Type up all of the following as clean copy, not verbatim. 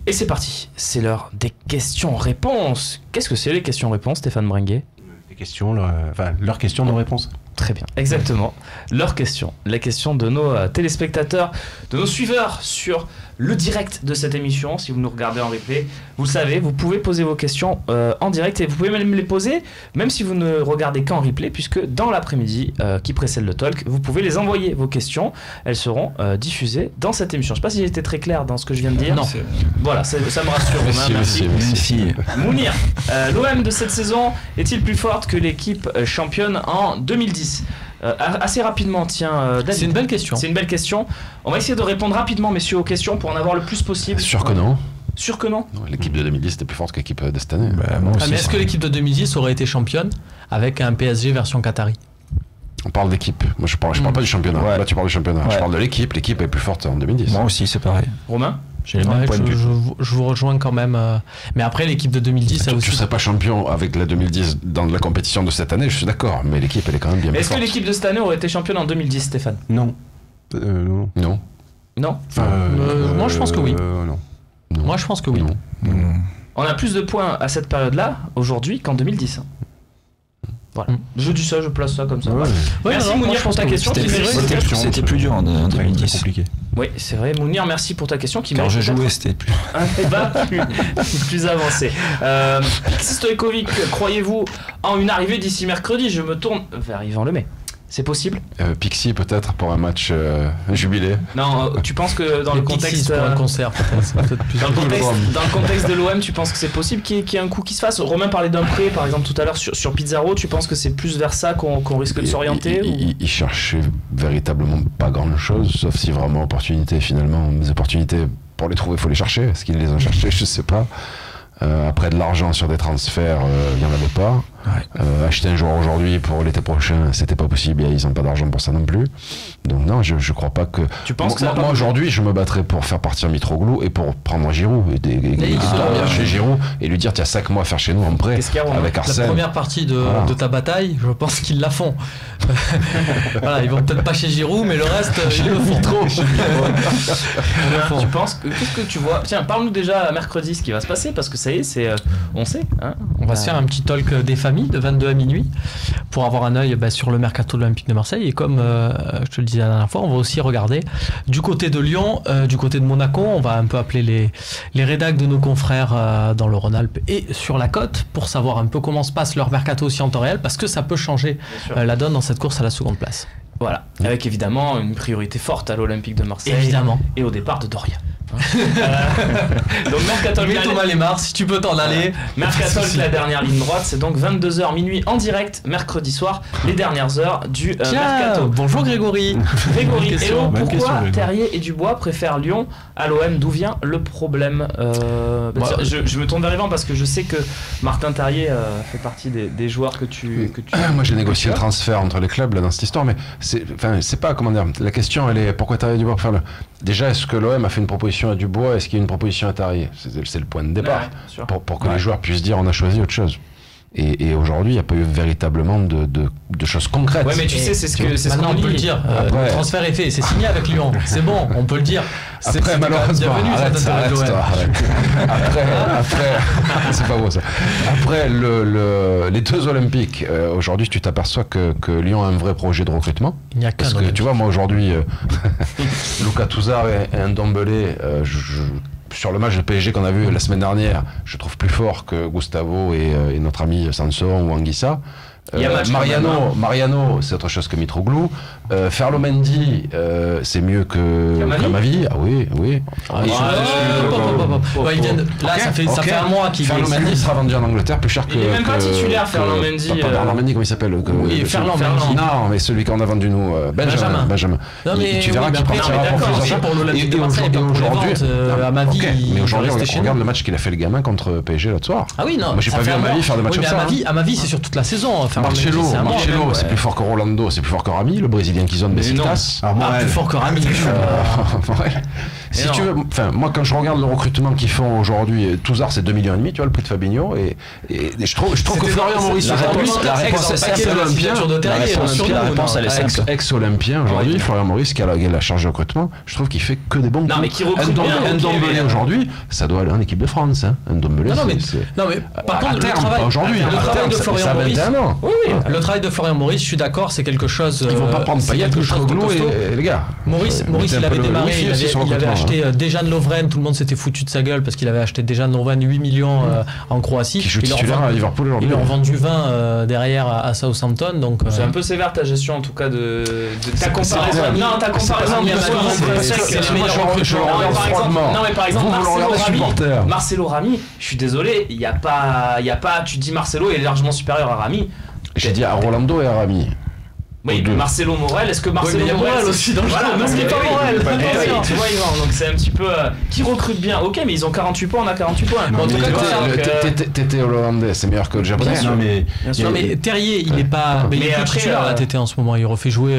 Et c'est parti, c'est l'heure des questions-réponses. Qu'est-ce que c'est les questions-réponses, Stéphane Bringuet? Les questions, leurs questions, nos réponses. Très bien, exactement. Leurs questions, les questions de nos téléspectateurs, de nos suiveurs sur le direct de cette émission. Si vous nous regardez en replay, vous le savez, vous pouvez poser vos questions en direct et vous pouvez même les poser, même si vous ne regardez qu'en replay, puisque dans l'après-midi qui précède le talk, vous pouvez les envoyer vos questions. Elles seront diffusées dans cette émission. Je ne sais pas si j'ai été très clair dans ce que je viens de dire. Non. Voilà, ça me rassure. Merci. Mounir, l'OM de cette saison est-il plus forte que l'équipe championne en 2010 ? Assez rapidement, tiens. David. C'est une belle question. C'est une belle question. On va essayer de répondre rapidement, messieurs, aux questions pour en avoir le plus possible. Sûr que non. Sûr que non. L'équipe de 2010 était plus forte que l'équipe de cette année. Mais est-ce que l'équipe de 2010 aurait été championne avec un PSG version Qatari? On parle d'équipe. Moi, je parle pas du championnat. Ouais. Là, tu parles du championnat. Ouais. Je parle de l'équipe. L'équipe est plus forte en 2010. Moi aussi, c'est pareil. Romain? J'ai les mêmes points de vue. Je vous rejoins quand même. Mais après, l'équipe de 2010, ça aussi. Tu serais pas champion avec la 2010 dans la compétition de cette année, je suis d'accord. Mais l'équipe, elle est quand même bien plus Est-ce forte. que l'équipe de cette année aurait été championne en 2010, Stéphane? Non. Non. Non. Moi, je pense que oui. Non. Moi, je pense que oui. Non. On a plus de points à cette période-là, aujourd'hui, qu'en 2010. Voilà. Je dis ça, je place ça comme ça. Ouais. Voilà. Ouais, Merci non, moi, Mounir je pour pense ta que question qui mérite. C'était plus dur en 2010. compliqué. Oui, c'est vrai. Mounir, merci pour ta question qui Quand mérite je peut-être jouais, c'était plus. un débat plus avancé. Stojkovic, croyez-vous en une arrivée d'ici mercredi? Je me tourne vers Yvan Lemay. C'est possible? Pixie peut-être pour un match jubilé. Non, tu penses que dans le contexte pour un concert, peut-être plus. dans le contexte de l'OM, tu penses que c'est possible qu'il y ait un coup qui se fasse? Romain parlait d'un prêt, par exemple, tout à l'heure sur Pizarro. Tu penses que c'est plus vers ça qu'on risque de s'orienter? Il cherchait véritablement pas grand-chose, sauf si vraiment finalement, des opportunités pour les trouver, il faut les chercher. Est-ce qu'ils les ont cherchées? Je sais pas. Après de l'argent sur des transferts, il n'y en avait pas. Ouais. Acheter un joueur aujourd'hui pour l'été prochain, c'était pas possible. Ils n'ont pas d'argent pour ça non plus. Donc non, je crois pas que. Tu penses que ça moi aujourd'hui, je me battrais pour faire partir Mitroglou et pour prendre Giroud et chez Giroud et lui dire tiens 5 mois à faire chez nous en prêt avec Arsène. La première partie de ta bataille, je pense qu'ils la font. Voilà, ils vont peut-être pas chez Giroud, mais le reste, ils le font trop. Tu penses qu'est-ce que tu vois? Tiens, parle-nous déjà mercredi ce qui va se passer parce que ça y est, on sait. Hein, on va se faire un petit talk des familles de 22 à minuit pour avoir un œil sur le mercato de l'Olympique de Marseille. Et comme je te le disais la dernière fois, on va aussi regarder du côté de Lyon, du côté de Monaco. On va un peu appeler les rédacs de nos confrères dans le Rhône-Alpes et sur la côte pour savoir un peu comment se passe leur mercato aussi en temps réel parce que ça peut changer la donne dans cette course à la seconde place. Voilà, avec évidemment une priorité forte à l'Olympique de Marseille. Évidemment. Et au départ de Doria. Donc Mercatalk, Thomas Lemar, si tu peux t'en aller. Mercatalk, la dernière ligne droite, c'est donc 22h minuit en direct mercredi soir, les dernières heures du Mercato. Bonjour Grégory. Grégory, hello, pourquoi Terrier et Dubois préfèrent Lyon à l'OM? D'où vient le problème? Je me tourne vers Yvan parce que je sais que Martin Terrier fait partie des joueurs que tu moi j'ai négocié le transfert entre les clubs là dans cette histoire, mais c'est pas comment dire. La question elle est pourquoi Terrier et Dubois préfèrent déjà, est-ce que l'OM a fait une proposition à Dubois? Est-ce qu'il y a une proposition à Terrier? C'est le point de départ. Pour que les joueurs puissent dire on a choisi autre chose. Et aujourd'hui, il n'y a pas eu véritablement de choses concrètes. Ouais, mais tu sais, c'est ce qu'on peut le dire. Le transfert est fait, c'est signé avec Lyon. C'est bon, on peut le dire. Après, malheureusement, arrête, c'est pas beau ça. Après, les deux Olympiques, aujourd'hui, tu t'aperçois que Lyon a un vrai projet de recrutement. Il n'y a qu'un parce que tu vois, moi aujourd'hui, Lucas Touzard et un Ndombele, sur le match de PSG qu'on a vu la semaine dernière, je trouve plus fort que Gustavo et notre ami Sanson ou Anguissa. Mariano, c'est autre chose que Mitroglou. Ferlo Mendy, c'est mieux que Kamavi. Ah oui. Là, ça fait un mois qu'il Ferlo Mendy sera vendu en Angleterre plus cher que. Il n'est même pas titulaire, Ferlo Mendy. Ferlo Mendy, comment il s'appelle? Oui, Ferland Mendy. Non, mais celui qu'on a vendu nous, Benjamin. Tu verras qu'il partira pour l'Olympique de Marseille. Et aujourd'hui, à ma vie. Mais aujourd'hui, on regarde le match qu'il a fait le gamin contre PSG l'autre soir. Ah oui, non. Moi, j'ai pas vu Amavi faire de match comme ça. À ma vie, c'est sur toute la saison. Marcelo, c'est un bon, Marcelo, c'est plus fort que Rolando, c'est plus fort que Rami, le Brésilien qu'ils ont de Besiktas. Plus fort que Rami. Ouais. Si tu veux, enfin, moi quand je regarde le recrutement qu'ils font aujourd'hui, Touzard c'est 2,5 millions, tu vois, le prix de Fabinho, et je trouve que Florian Maurice aujourd'hui, la réponse est simple. La réponse elle est simple. Ex-olympien aujourd'hui, Florian Maurice qui a la charge de recrutement, je trouve qu'il fait que des bons coups. Non mais qui recrute bien. Ndombele aujourd'hui, ça doit aller en équipe de France. Ndombele, non mais par contre, le travail aujourd'hui, le travail de Florian Maurice, le travail de Florian Maurice, je suis d'accord, c'est quelque chose. Ils vont pas prendre Payet, Mitroglou et les gars. Maurice, il avait démarré, il avait acheté Dejan Lovren, tout le monde s'était foutu de sa gueule parce qu'il avait acheté Dejan Lovren 8 millions en Croatie. Qui joue titulaire à Liverpool aujourd'hui. Ils leur ont vendu 20 derrière à Southampton. Donc c'est un peu sévère ta gestion en tout cas de ta comparaison. Non, ta comparaison c'est le meilleur recrutement. Non mais par exemple Marcelo Rami, je suis désolé, il y a pas tu dis Marcelo est largement supérieur à Rami. J'ai dit à Rolando et à Rami. Oui, Marcelo Morel, est-ce que Marcelo Morel aussi dans le jeu? Parce qu'il n'est pas Morel. Tu vois, Yvan, donc c'est un petit peu qui recrute bien. Ok, mais ils ont 48 points, on a 48 points. En tout cas, Tété hollandais, c'est meilleur que le japonais. Bien sûr, mais Terrier, il est pas. Mais il est titulaire à Tété en ce moment, il refait jouer.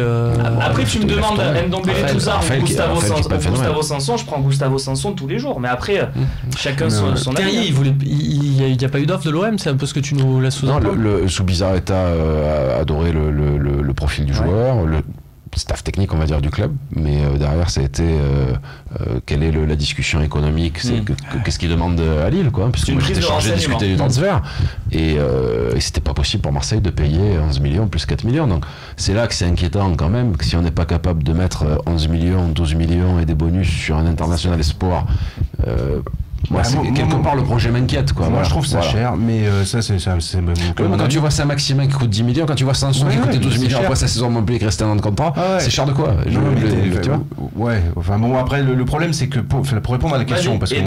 Après, tu me demandes Ndombele, Touzard ou Gustavo Sanson, je prends Gustavo Sanson tous les jours. Mais après, chacun son avis. Terrier, il n'y a pas eu d'offre de l'OM, c'est un peu ce que tu nous laisses sous-entendre. Non, sous Bizarreta a adoré le profil du joueur, le staff technique on va dire du club, mais derrière ça a été quelle est la discussion économique, qu'est-ce qu'ils demandent à Lille quoi, parce que moi j'étais chargé de discuter du transfert et c'était pas possible pour Marseille de payer 11 millions plus 4 millions, donc c'est là que c'est inquiétant quand même, que si on n'est pas capable de mettre 11 millions, 12 millions et des bonus sur un international espoir, quelque part le projet m'inquiète quoi. Moi je trouve ça cher, mais ça c'est quand tu vois Saint-Maximin qui coûte 10 millions, quand tu vois Sanson qui coûtait 12 millions après sa saison Montpellier qui restait un an de contrat, c'est cher de quoi? Enfin bon, après le problème c'est que pour répondre à la question, parce que il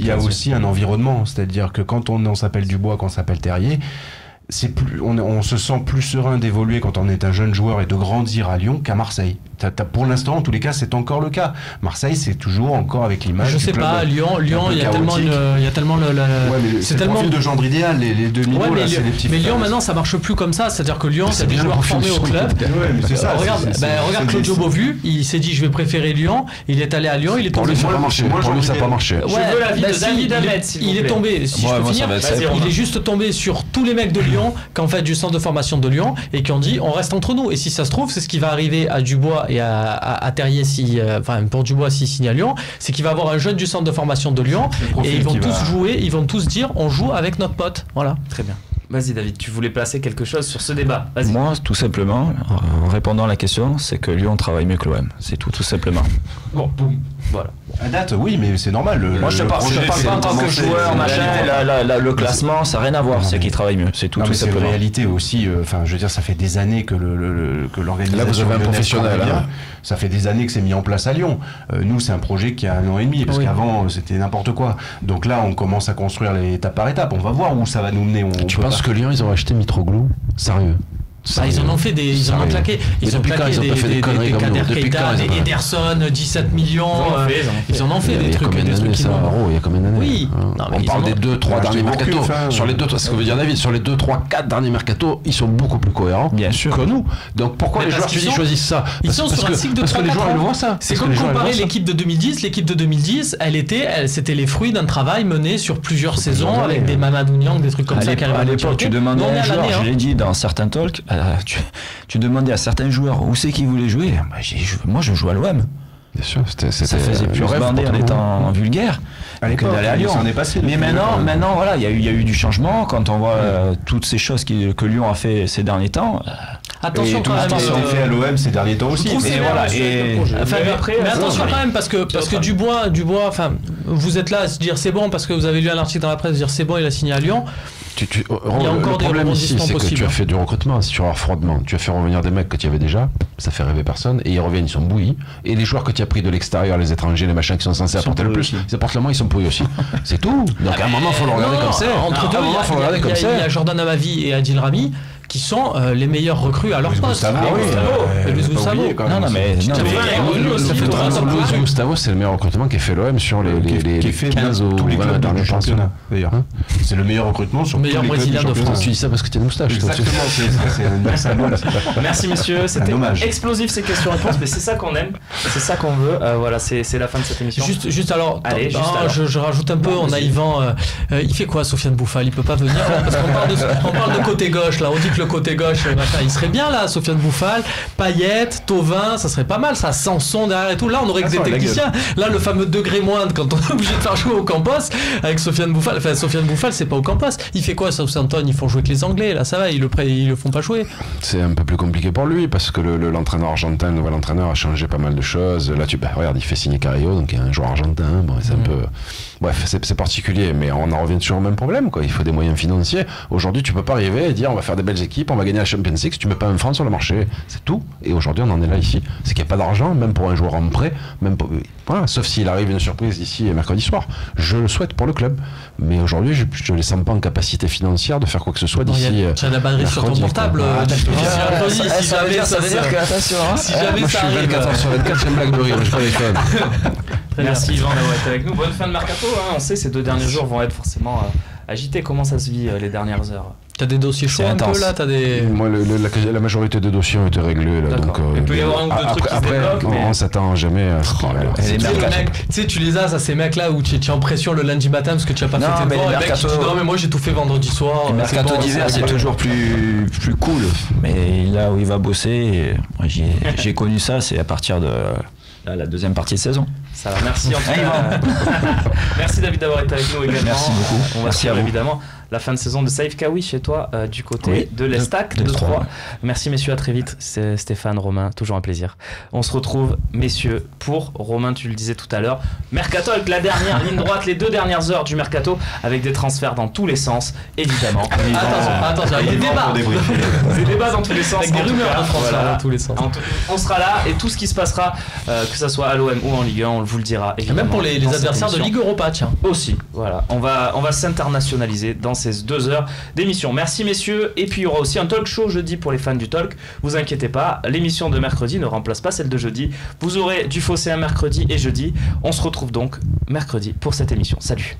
y a aussi un environnement, c'est-à-dire que quand on s'appelle Dubois, quand on s'appelle Terrier, on se sent plus serein d'évoluer quand on est un jeune joueur et de grandir à Lyon qu'à Marseille. Pour l'instant, en tous les cas, c'est encore le cas. Marseille, c'est toujours encore avec l'image. Je sais pas, Lyon, il y a tellement c'est tellement le profil de genre idéal, les demi-mots, c'est les petits. Mais Lyon, maintenant, ça marche plus comme ça. C'est-à-dire que Lyon, c'est des joueurs formés au club. Regarde Claudio Beauvu, il s'est dit, je vais préférer Lyon. Il est allé à Lyon, il est tombé. Pour lui, ça n'a pas marché. Je veux l'avis de David Ahmed. Il est tombé. Si je peux finir, il est juste tombé sur tous les mecs de Lyon, qui ont fait du centre de formation de Lyon et qui ont dit, on reste entre nous. Et si ça se trouve, c'est ce qui va arriver à Dubois et à Terrier pour Dubois s'il signe à Lyon, c'est qu'il va avoir un jeune du centre de formation de Lyon et ils vont tous jouer, ils vont tous dire on joue avec notre pote. Voilà. Très bien. Vas-y David, tu voulais placer quelque chose sur ce débat. Vas-y. Moi, tout simplement, en répondant à la question, c'est que Lyon travaille mieux que l'OM. C'est tout simplement. Bon, boum. Voilà. À date, oui, mais c'est normal. Moi, je te parle pas en tant que joueur, machin. Le classement, ça n'a rien à voir. C'est qu'il travaille mieux. C'est tout simplement. C'est une réalité aussi. Enfin, je veux dire, ça fait des années que l'organisation. Là, vous avez un professionnel. Ça fait des années que c'est mis en place à Lyon. Nous, c'est un projet qui a 1 an et demi, parce qu'avant, c'était n'importe quoi. Donc là, on commence à construire étape par étape. On va voir où ça va nous mener. Tu penses que Lyon, ils ont acheté Mitroglou? Sérieux? Ils en ont fait ils en ont claqué. Ils ont claqué des Kader Keita, des Ederson, 17 millions. Ils en ont fait des trucs. Il y a combien d'années? Oui. On parle des 2-3 derniers mercato. Sur les 2, ce que veut dire David, sur les 2, 3, 4 derniers mercato, ils sont beaucoup plus cohérents que nous. Donc pourquoi les joueurs choisissent ça? Ils sont sur un cycle de 3-4 ans. Parce que les joueurs le voient ça. C'est comme comparer l'équipe de 2010. L'équipe de 2010, c'était les fruits d'un travail mené sur plusieurs saisons avec des Mamadou Niang, des trucs comme ça. À l'époque, tu demandais à un joueur, je l'ai dit dans certains talks, tu demandais à certains joueurs où c'est qu'ils voulaient jouer. Moi, je joue à l'OM. Bien sûr, ça faisait plus bander en étant vulgaire que d'aller à Lyon. Mais maintenant, voilà, il y a eu du changement. Quand on voit toutes ces choses que Lyon a fait ces derniers temps. Attention quand même. Tout a été fait à l'OM ces derniers temps aussi. Mais attention quand même parce que Dubois, enfin, vous êtes là à se dire c'est bon parce que vous avez lu un article dans la presse dire c'est bon, il a signé à Lyon. Il y a encore le problème ici, c'est que tu as fait du recrutement, si tu regardes froidement, tu as fait revenir des mecs que tu avais déjà, ça fait rêver personne, et ils reviennent, ils sont bouillis, et les joueurs que tu as pris de l'extérieur, les étrangers, les machins qui sont censés apporter le plus, ils apportent le moins, ils sont pourris aussi. C'est tout. Donc à un moment, il faut le regarder comme ça. Entre deux, il y a Jordan Amavi et Adil Rami qui sont les meilleurs recrues à leur poste. Luis Gustavo. Non, mais Luis Gustavo, c'est le meilleur recrutement qu'ait fait l'OM sur les 15 ou 20 derniers championnats. D'ailleurs, c'est le meilleur recrutement sur meilleur tous les Brésilien clubs de France. Tu dis ça parce que tu as une moustache. Exactement, c'est un Merci messieurs, c'était dommage. explosif ces questions-réponses, mais c'est ça qu'on aime, c'est ça qu'on veut. Voilà, c'est la fin de cette émission. Juste alors, Allez, je rajoute un peu en naïvant. Il fait quoi, Sofiane Bouffal? Il peut pas venir parce qu'on parle de côté gauche là. On dit que le côté gauche, il serait bien là, Sofiane Bouffal, Payet, Thauvin, ça serait pas mal. Ça, Sanson derrière et tout. Là, on aurait que des techniciens. Là, le fameux degré moindre quand on est obligé de faire jouer au Campos avec Sofiane Bouffal. Enfin, Sofiane Bouffal, c'est pas au Campos. Il fait quoi, Southampton? Ils font jouer que les Anglais. Là, ça va. Ils le font pas jouer. C'est un peu plus compliqué pour lui parce que l'entraîneur argentin, le nouvel entraîneur, a changé pas mal de choses. Là, regarde, il fait signer Carrillo, donc il y a un joueur argentin. Bon, c'est un peu. Bref, c'est particulier, mais on en revient toujours au même problème, quoi. Il faut des moyens financiers. Aujourd'hui, tu peux pas arriver et dire on va faire des belles équipes, on va gagner la Champions League si tu mets pas un franc sur le marché. C'est tout. Et aujourd'hui, on en est là ici. C'est qu'il n'y a pas d'argent, même pour un joueur en prêt, même pour... Voilà, sauf s'il arrive une surprise d'ici mercredi soir. Je le souhaite pour le club. Mais aujourd'hui, je ne les sens pas en capacité financière de faire quoi que ce soit d'ici. Tu as la batterie sur ton portable. Ça veut dire que, attention, si jamais moi, ça je suis arrive. 24h sur 24, j'ai une Blackberry, je prends les téléphone. Merci Yvan d'avoir été avec nous. Bonne fin de mercato. On sait ces 2 derniers jours vont être forcément agités. Comment ça se vit les dernières heures? T'as des dossiers chauds un peu là, Moi, la majorité des dossiers ont été réglés là, donc. Il peut y avoir un ou deux trucs qui se débloquent, mais on s'attend jamais à. Tu sais, tu les as, ça, ces mecs là où tu es en pression le lundi matin parce que tu as pas fait tes devoirs. Et mec, tu dis non, mais moi j'ai tout fait vendredi soir. Le mercato d'hiver, c'est toujours plus cool. Mais là où il va bosser, j'ai connu ça, c'est à partir de la deuxième partie de saison. Ça va, merci en tout cas. Merci David d'avoir été avec nous également. Merci beaucoup. On va merci suivre à vous. Évidemment la fin de saison de Saïf Kawi chez toi du côté de l'Estac de 3. Merci messieurs, à très vite. C'est Stéphane, Romain, toujours un plaisir. On se retrouve messieurs pour Romain, tu le disais tout à l'heure, mercato avec la dernière ligne droite, les 2 dernières heures du mercato avec des transferts dans tous les sens évidemment. Attention, il y a des débats. Des débats dans tous les sens. Avec des rumeurs de transferts dans tous les sens. On sera là et tout ce qui se passera, que ça soit à l'OM ou en Ligue 1, on vous le dira évidemment. Même pour les adversaires de Ligue Europa, tiens. Aussi, voilà. On va s'internationaliser dans ces 2 heures d'émission. Merci messieurs. Et puis il y aura aussi un talk show jeudi pour les fans du talk. Vous inquiétez pas, l'émission de mercredi ne remplace pas celle de jeudi. Vous aurez du Phocéen mercredi et jeudi. On se retrouve donc mercredi pour cette émission. Salut.